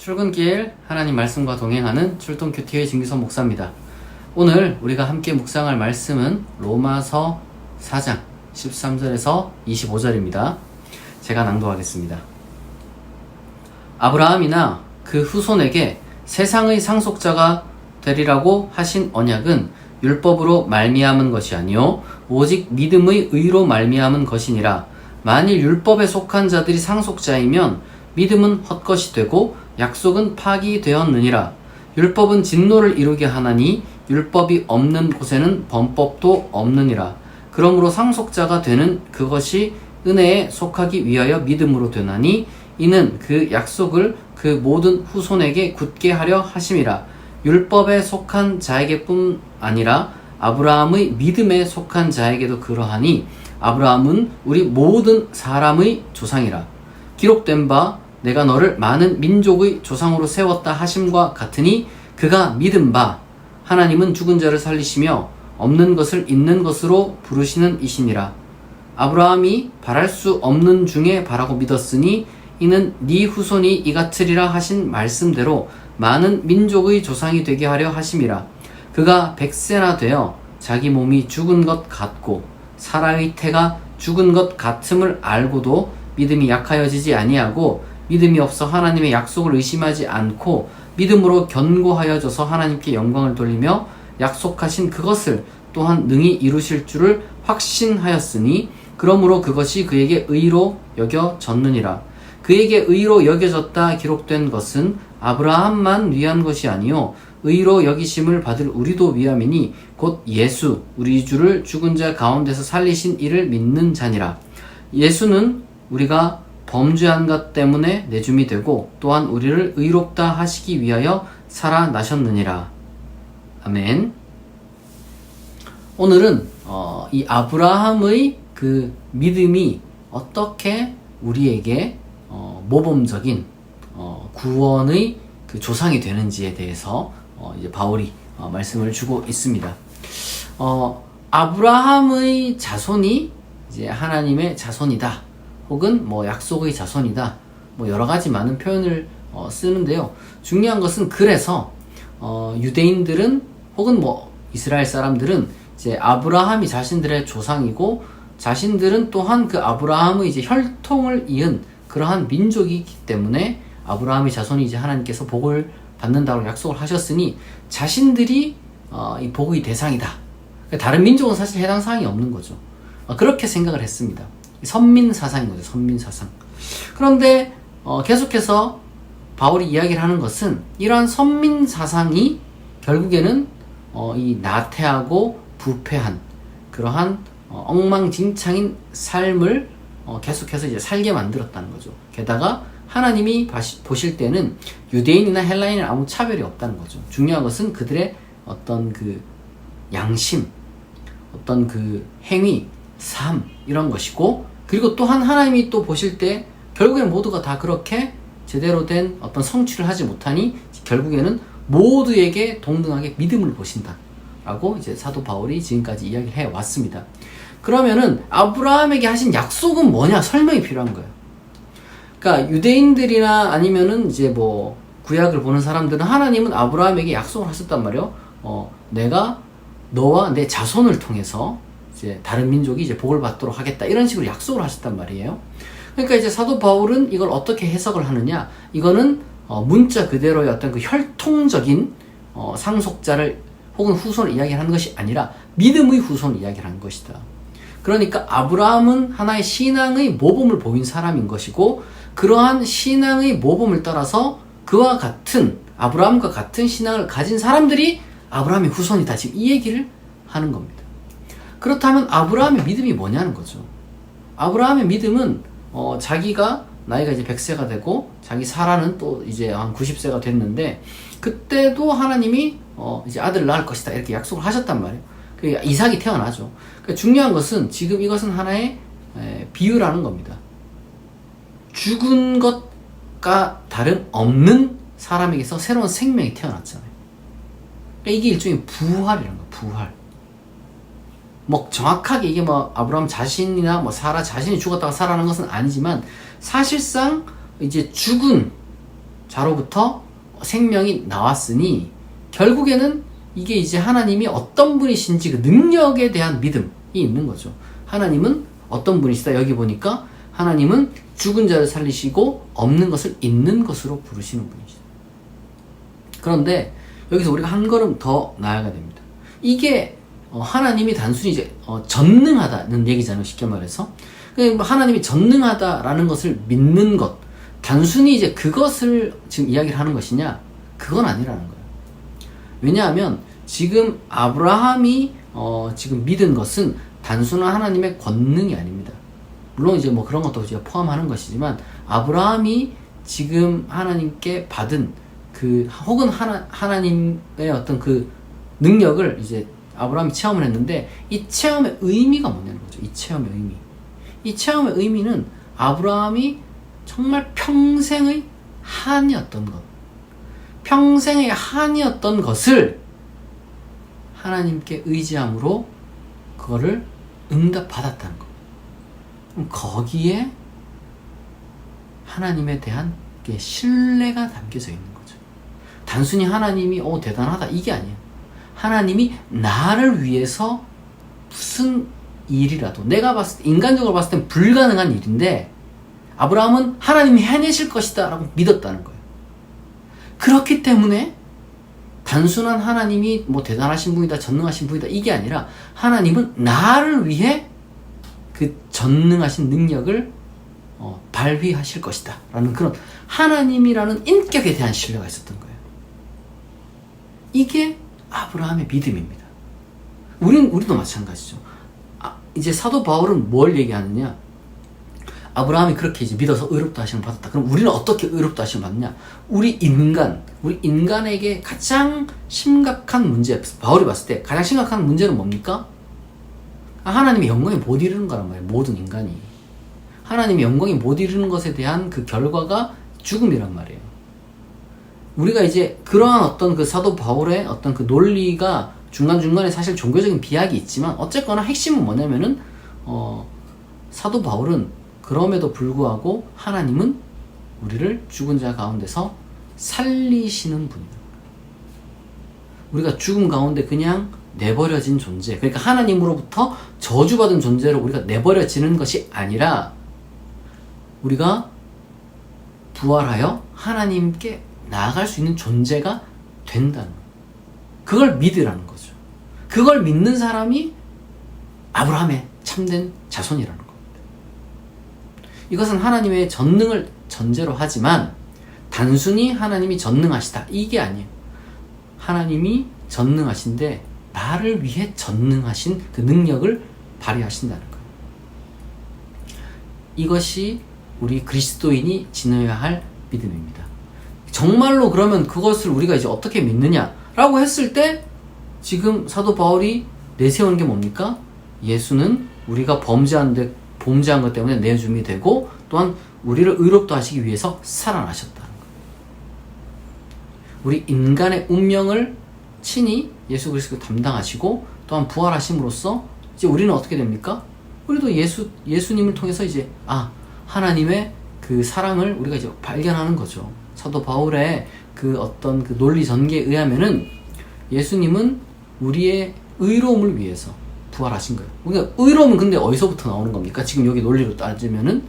출근길 하나님 말씀과 동행하는 출동 큐티의 진기선 목사입니다. 오늘 우리가 함께 묵상할 말씀은 로마서 4장 13절에서 25절입니다. 제가 낭독하겠습니다. 아브라함이나 그 후손에게 세상의 상속자가 되리라고 하신 언약은 율법으로 말미암은 것이 아니요 오직 믿음의 의로 말미암은 것이니라. 만일 율법에 속한 자들이 상속자이면 믿음은 헛것이 되고 약속은 파기되었느니라. 율법은 진노를 이루게 하나니 율법이 없는 곳에는 범법도 없느니라. 그러므로 상속자가 되는 그것이 은혜에 속하기 위하여 믿음으로 되나니 이는 그 약속을 그 모든 후손에게 굳게 하려 하심이라. 율법에 속한 자에게뿐 아니라 아브라함의 믿음에 속한 자에게도 그러하니 아브라함은 우리 모든 사람의 조상이라. 기록된 바 내가 너를 많은 민족의 조상으로 세웠다 하심과 같으니 그가 믿은 바 하나님은 죽은 자를 살리시며 없는 것을 있는 것으로 부르시는 이시니라. 아브라함이 바랄 수 없는 중에 바라고 믿었으니 이는 네 후손이 이같으리라 하신 말씀대로 많은 민족의 조상이 되게 하려 하심이라. 그가 100세나 되어 자기 몸이 죽은 것 같고 사라의 태가 죽은 것 같음을 알고도 믿음이 약하여지지 아니하고 믿음이 없어 하나님의 약속을 의심하지 않고 믿음으로 견고하여져서 하나님께 영광을 돌리며 약속하신 그것을 또한 능히 이루실 줄을 확신하였으니 그러므로 그것이 그에게 의로 여겨졌느니라. 그에게 의로 여겨졌다 기록된 것은 아브라함만 위한 것이 아니요 의로 여기심을 받을 우리도 위함이니 곧 예수 우리 주를 죽은 자 가운데서 살리신 이를 믿는 자니라. 예수는 우리가 범죄한 것 때문에 내줌이 되고 또한 우리를 의롭다 하시기 위하여 살아나셨느니라. 아멘. 오늘은 이 아브라함의 그 믿음이 어떻게 우리에게 모범적인 구원의 그 조상이 되는지에 대해서 이제 바울이 말씀을 주고 있습니다. 아브라함의 자손이 이제 하나님의 자손이다. 혹은 뭐 약속의 자손이다. 뭐 여러 가지 많은 표현을 쓰는데요. 중요한 것은 그래서 유대인들은 혹은 뭐 이스라엘 사람들은 이제 아브라함이 자신들의 조상이고 자신들은 또한 그 아브라함의 이제 혈통을 이은 그러한 민족이기 때문에 아브라함의 자손이 이제 하나님께서 복을 받는다고 약속을 하셨으니 자신들이 이 복의 대상이다. 다른 민족은 사실 해당 사항이 없는 거죠. 그렇게 생각을 했습니다. 선민 사상인 거죠. 선민 사상. 그런데 계속해서 바울이 이야기를 하는 것은 이러한 선민 사상이 결국에는 이 나태하고 부패한 그러한 엉망진창인 삶을 계속해서 이제 살게 만들었다는 거죠. 게다가 하나님이 보실 때는 유대인이나 헬라인은 아무 차별이 없다는 거죠. 중요한 것은 그들의 어떤 그 양심, 어떤 그 행위, 삶 이런 것이고 그리고 또한 하나님이 또 보실 때 결국에는 모두가 다 그렇게 제대로 된 어떤 성취를 하지 못하니 결국에는 모두에게 동등하게 믿음을 보신다 라고 이제 사도 바울이 지금까지 이야기를 해왔습니다. 그러면은 아브라함에게 하신 약속은 뭐냐 설명이 필요한 거예요. 그러니까 유대인들이나 아니면은 이제 뭐 구약을 보는 사람들은 하나님은 아브라함에게 약속을 하셨단 말이에요. 내가 너와 내 자손을 통해서 이제 다른 민족이 이제 복을 받도록 하겠다 이런 식으로 약속을 하셨단 말이에요. 그러니까 이제 사도 바울은 이걸 어떻게 해석을 하느냐? 이거는 문자 그대로의 어떤 그 혈통적인 상속자를 혹은 후손을 이야기하는 것이 아니라 믿음의 후손을 이야기하는 것이다. 그러니까 아브라함은 하나의 신앙의 모범을 보인 사람인 것이고 그러한 신앙의 모범을 따라서 그와 같은 아브라함과 같은 신앙을 가진 사람들이 아브라함의 후손이다. 지금 이 얘기를 하는 겁니다. 그렇다면 아브라함의 믿음이 뭐냐는 거죠. 아브라함의 믿음은 자기가 나이가 이제 100세가 되고 자기 사라는 또 이제 한 90세가 됐는데 그때도 하나님이 이제 아들을 낳을 것이다 이렇게 약속을 하셨단 말이에요. 그러니까 이삭이 태어나죠. 그러니까 중요한 것은 지금 이것은 하나의 비유라는 겁니다. 죽은 것과 다름없는 사람에게서 새로운 생명이 태어났잖아요. 그러니까 이게 일종의 부활이라는 거예요. 부활. 뭐 정확하게 이게 뭐 아브라함 자신이나 뭐 사라 자신이 죽었다가 살아나는 것은 아니지만 사실상 이제 죽은 자로부터 생명이 나왔으니 결국에는 이게 이제 하나님이 어떤 분이신지 그 능력에 대한 믿음이 있는 거죠. 하나님은 어떤 분이시다. 여기 보니까 하나님은 죽은 자를 살리시고 없는 것을 있는 것으로 부르시는 분이시다. 그런데 여기서 우리가 한 걸음 더 나아가야 됩니다. 이게 하나님이 단순히 이제 전능하다는 얘기잖아요. 쉽게 말해서 하나님이 전능하다라는 것을 믿는 것, 단순히 이제 그것을 지금 이야기를 하는 것이냐? 그건 아니라는 거예요. 왜냐하면 지금 아브라함이 지금 믿은 것은 단순한 하나님의 권능이 아닙니다. 물론 이제 뭐 그런 것도 이제 포함하는 것이지만 아브라함이 지금 하나님께 받은 혹은 하나님의 어떤 그 능력을 이제 아브라함이 체험을 했는데 이 체험의 의미가 뭐냐는 거죠. 이 체험의 의미. 이 체험의 의미는 아브라함이 정말 평생의 한이었던 것. 평생의 한이었던 것을 하나님께 의지함으로 그거를 응답받았다는 것. 그럼 거기에 하나님에 대한 신뢰가 담겨져 있는 거죠. 단순히 하나님이 대단하다 이게 아니에요. 하나님이 나를 위해서 무슨 일이라도 내가 봤을 때 인간적으로 봤을 땐 불가능한 일인데 아브라함은 하나님이 해내실 것이다 라고 믿었다는 거예요. 그렇기 때문에 단순한 하나님이 뭐 대단하신 분이다 전능하신 분이다 이게 아니라 하나님은 나를 위해 그 전능하신 능력을 발휘하실 것이다 라는 그런 하나님이라는 인격에 대한 신뢰가 있었던 거예요. 이게 아브라함의 믿음입니다. 우리도 마찬가지죠. 이제 사도 바울은 뭘 얘기하느냐? 아브라함이 그렇게 이제 믿어서 의롭다 하심을 받았다. 그럼 우리는 어떻게 의롭다 하심을 받느냐? 우리 인간에게 가장 심각한 문제, 바울이 봤을 때 가장 심각한 문제는 뭡니까? 하나님의 영광에 못 이르는 거란 말이에요. 모든 인간이. 하나님의 영광에 못 이르는 것에 대한 그 결과가 죽음이란 말이에요. 우리가 이제 그러한 어떤 그 사도 바울의 어떤 그 논리가 중간중간에 사실 종교적인 비약이 있지만 어쨌거나 핵심은 뭐냐면은 사도 바울은 그럼에도 불구하고 하나님은 우리를 죽은 자 가운데서 살리시는 분이다. 우리가 죽음 가운데 그냥 내버려진 존재, 그러니까 하나님으로부터 저주받은 존재로 우리가 내버려지는 것이 아니라 우리가 부활하여 하나님께 나아갈 수 있는 존재가 된다는 거예요. 그걸 믿으라는 거죠. 그걸 믿는 사람이 아브라함의 참된 자손이라는 겁니다. 이것은 하나님의 전능을 전제로 하지만 단순히 하나님이 전능하시다 이게 아니에요. 하나님이 전능하신데 나를 위해 전능하신 그 능력을 발휘하신다는 거예요. 이것이 우리 그리스도인이 지녀야 할 믿음입니다. 정말로 그러면 그것을 우리가 이제 어떻게 믿느냐라고 했을 때 지금 사도 바울이 내세운 게 뭡니까? 예수는 우리가 범죄한 것 때문에 내줌이 되고 또한 우리를 의롭다 하시기 위해서 살아나셨다는 거예요. 우리 인간의 운명을 친히 예수 그리스도가 담당하시고 또한 부활하심으로써 이제 우리는 어떻게 됩니까? 우리도 예수님을 통해서 이제 하나님의 그 사랑을 우리가 이제 발견하는 거죠. 사도 바울의 그 어떤 그 논리 전개에 의하면은 예수님은 우리의 의로움을 위해서 부활하신 거예요. 그러니까 의로움은 근데 어디서부터 나오는 겁니까? 지금 여기 논리로 따지면은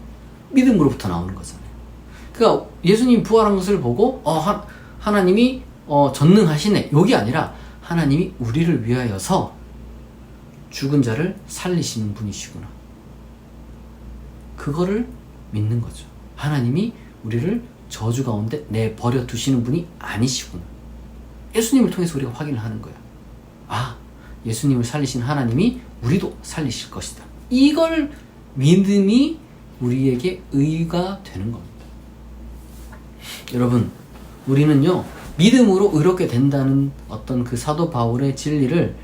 믿음으로부터 나오는 거잖아요. 그러니까 예수님이 부활한 것을 보고 하나님이 전능하시네 여기 아니라 하나님이 우리를 위하여서 죽은 자를 살리시는 분이시구나. 그거를 믿는 거죠. 하나님이 우리를 저주 가운데 내버려 두시는 분이 아니시구나. 예수님을 통해서 우리가 확인을 하는 거야. 예수님을 살리신 하나님이 우리도 살리실 것이다. 이걸 믿음이 우리에게 의가 되는 겁니다. 여러분, 우리는요 믿음으로 의롭게 된다는 어떤 그 사도 바울의 진리를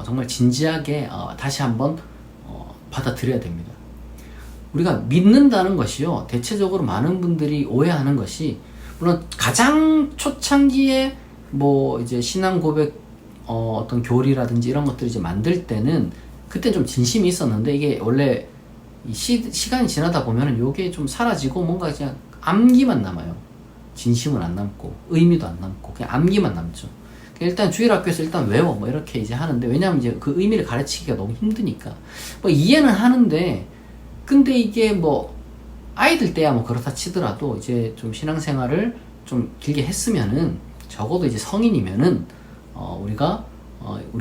정말 진지하게 다시 한번 받아들여야 됩니다. 우리가 믿는다는 것이요 대체적으로 많은 분들이 오해하는 것이 물론 가장 초창기에 뭐 이제 신앙 고백 어떤 교리라든지 이런 것들을 이제 만들 때는 그때 좀 진심이 있었는데 이게 원래 시간이 지나다 보면은 요게 좀 사라지고 뭔가 그냥 암기만 남아요. 진심은 안 남고 의미도 안 남고 그냥 암기만 남죠. 일단 주일학교에서 일단 외워 뭐 이렇게 이제 하는데, 왜냐면 이제 그 의미를 가르치기가 너무 힘드니까 뭐 이해는 하는데, 근데 이게 뭐 아이들 때야 뭐 그렇다 치더라도 이제 좀 신앙생활을 좀 길게 했으면은, 적어도 이제 성인이면은 우리가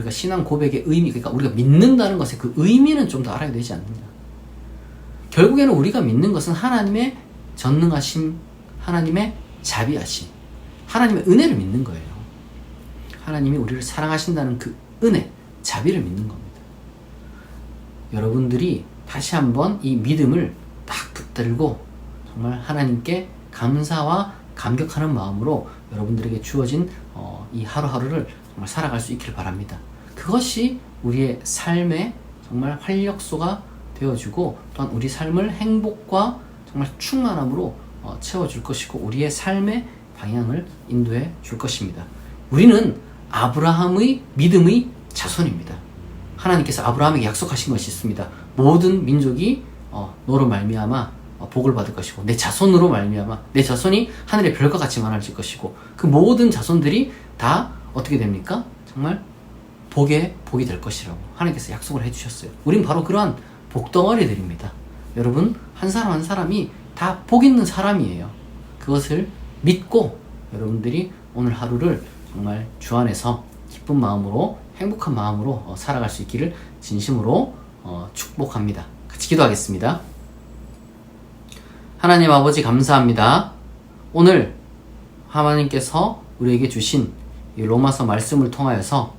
신앙 고백의 의미, 그러니까 우리가 믿는다는 것의 그 의미는 좀 더 알아야 되지 않느냐. 결국에는 우리가 믿는 것은 하나님의 전능하심, 하나님의 자비하심, 하나님의 은혜를 믿는 거예요. 하나님이 우리를 사랑하신다는 그 은혜, 자비를 믿는 겁니다. 여러분들이 다시 한번 이 믿음을 딱 붙들고 정말 하나님께 감사와 감격하는 마음으로 여러분들에게 주어진 이 하루하루를 정말 살아갈 수 있기를 바랍니다. 그것이 우리의 삶의 정말 활력소가 되어주고, 또한 우리 삶을 행복과 정말 충만함으로 채워줄 것이고, 우리의 삶의 방향을 인도해 줄 것입니다. 우리는 아브라함의 믿음의 자손입니다. 하나님께서 아브라함에게 약속하신 것이 있습니다. 모든 민족이 너로 말미암아 복을 받을 것이고, 내 자손으로 말미암아 내 자손이 하늘의 별과 같이 많아질 것이고, 그 모든 자손들이 다 어떻게 됩니까? 정말 복이 될 것이라고 하나님께서 약속을 해주셨어요. 우린 바로 그러한 복덩어리들입니다. 여러분, 한 사람 한 사람이 다 복 있는 사람이에요. 그것을 믿고 여러분들이 오늘 하루를 정말 주 안에서 기쁜 마음으로, 행복한 마음으로 살아갈 수 있기를 진심으로 축복합니다. 같이 기도하겠습니다. 하나님 아버지, 감사합니다. 오늘 하나님께서 우리에게 주신 이 로마서 말씀을 통하여서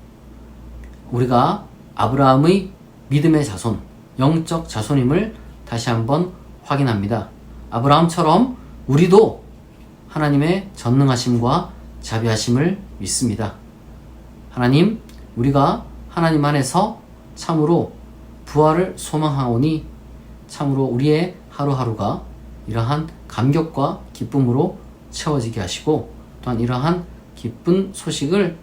우리가 아브라함의 믿음의 자손, 영적 자손임을 다시 한번 확인합니다. 아브라함처럼 우리도 하나님의 전능하심과 자비하심을 믿습니다. 하나님, 우리가 하나님 안에서 참으로 부활을 소망하오니 참으로 우리의 하루하루가 이러한 감격과 기쁨으로 채워지게 하시고, 또한 이러한 기쁜 소식을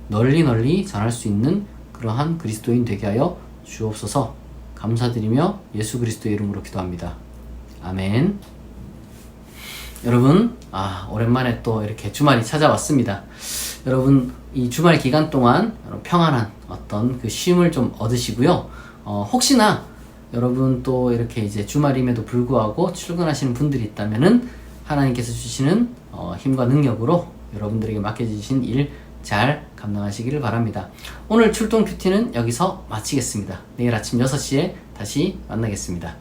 널리 전할 수 있는 그러한 그리스도인 되게 하여 주옵소서. 감사드리며 예수 그리스도의 이름으로 기도합니다. 아멘. 여러분, 오랜만에 또 이렇게 주말이 찾아왔습니다. 여러분, 이 주말 기간 동안 평안한 어떤 그 쉼을 좀 얻으시고요. 혹시나 여러분 또 이렇게 이제 주말임에도 불구하고 출근하시는 분들이 있다면은 하나님께서 주시는 힘과 능력으로 여러분들에게 맡겨주신 일 잘 감당하시기를 바랍니다. 오늘 출동 큐티는 여기서 마치겠습니다. 내일 아침 6시에 다시 만나겠습니다.